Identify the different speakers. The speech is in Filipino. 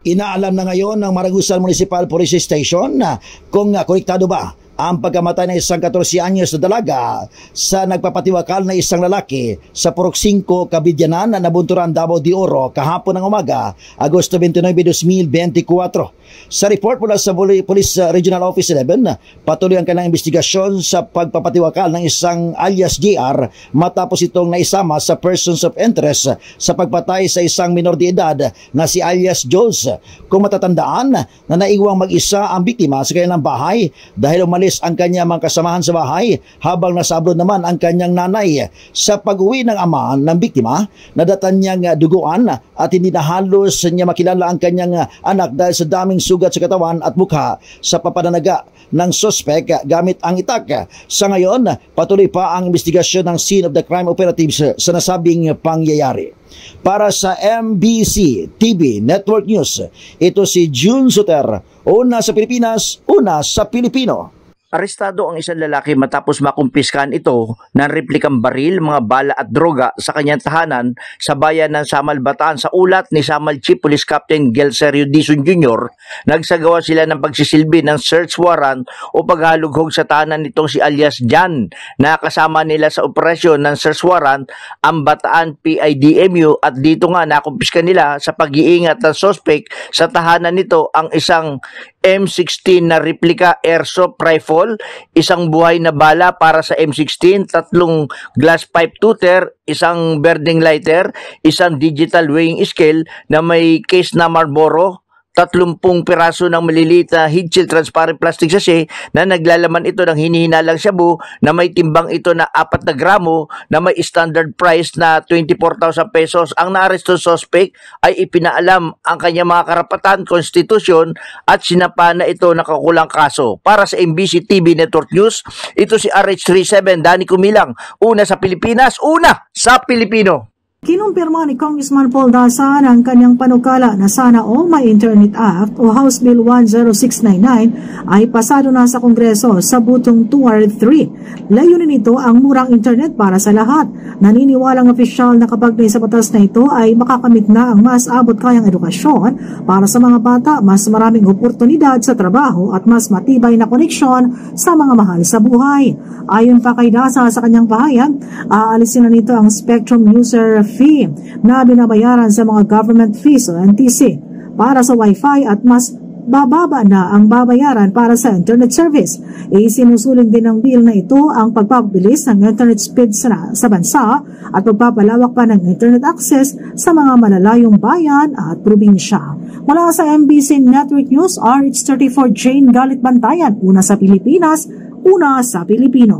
Speaker 1: Inaalam na ngayon ng Maragusan Municipal Police Station na kung konektado ba ang pagkamatay ng isang 14 anyos na dalaga sa nagpapatiwakal na isang lalaki sa Purok 5, Kabidyanan na Nabunturan, Davao de Oro kahapon ng umaga, Agosto 29, 2024. Sa report mula sa Police Regional Office 11, patuloy ang kanilang investigasyon sa pagpapatiwakal ng isang alias JR matapos itong naisama sa persons of interest sa pagpatay sa isang minor de edad na si alias Jules. Kung matatandaan na naiwang mag-isa ang biktima sa kanilang bahay dahil umalis ang kanyang mga kasamahan sa bahay habang nasa abroad naman ang kanyang nanay. Sa pag-uwi ng ama ng biktima, nadatan niyang duguan at hindi na halos niya makilala ang kanyang anak dahil sa daming sugat sa katawan at mukha sa papananaga ng suspect gamit ang itak. Sa ngayon, patuloy pa ang investigasyon ng scene of the crime operatives sa nasabing pangyayari. Para sa MBC TV Network News, ito si June Suter, una sa Pilipinas, una sa Pilipino.
Speaker 2: Arestado ang isang lalaki matapos makumpiskan ito ng replikang baril, mga bala at droga sa kanyang tahanan sa bayan ng Samal, Bataan. Sa ulat ni Samal Chief Police Captain Gelserio Dizon Jr., nagsagawa sila ng pagsisilbi ng search warrant o paghalughog sa tahanan nitong si alias Jan. Nakasama nila sa operasyon ng search warrant ang Bataan PIDMU at dito nga nakumpiskan nila sa pag-iingat ng suspect sa tahanan nito ang isang M16 na replika airsoft rifle, isang buhay na bala para sa M16, 3 glass pipe tutor, isang berding lighter, isang digital weighing scale na may case na Marlboro, 30 piraso ng maliliit na heat-shield transparent plastic sachet na naglalaman ito ng hinihinalang shabu na may timbang ito na 4 na gramo na may standard price na 24,000 pesos. Ang naaresto suspect ay ipinaalam ang kanyang mga karapatan, konstitusyon at sinapa na ito nakakulang kaso. Para sa MBC TV Network News, ito si RH37 Danny Kumilang, una sa Pilipinas, una sa Pilipino.
Speaker 3: Kinumpirma ni Congressman Paul Dasan ang kanyang panukala na sana all may Internet Act o House Bill 10699 ay pasado na sa Kongreso sa butong 203. Layunin nito ang murang internet para sa lahat. Naniniwalang opisyal na kapag sa batas na ito ay makakamit na ang mas abot kayang edukasyon para sa mga bata, mas maraming oportunidad sa trabaho at mas matibay na koneksyon sa mga mahal sa buhay. Ayon pa kay Dasan sa kanyang pahayag, aalisin na nito ang Spectrum User fee na binabayaran sa mga government fees o NTC para sa Wi-Fi at mas bababa na ang babayaran para sa internet service. Isinusuling din ng bill na ito ang pagpapabilis ng internet speed sa bansa at pagpapalawak pa ng internet access sa mga malalayong bayan at probinsya. Mula sa MBC Network News, RH34 Jane Galit Bantayan, una sa Pilipinas, una sa Pilipino.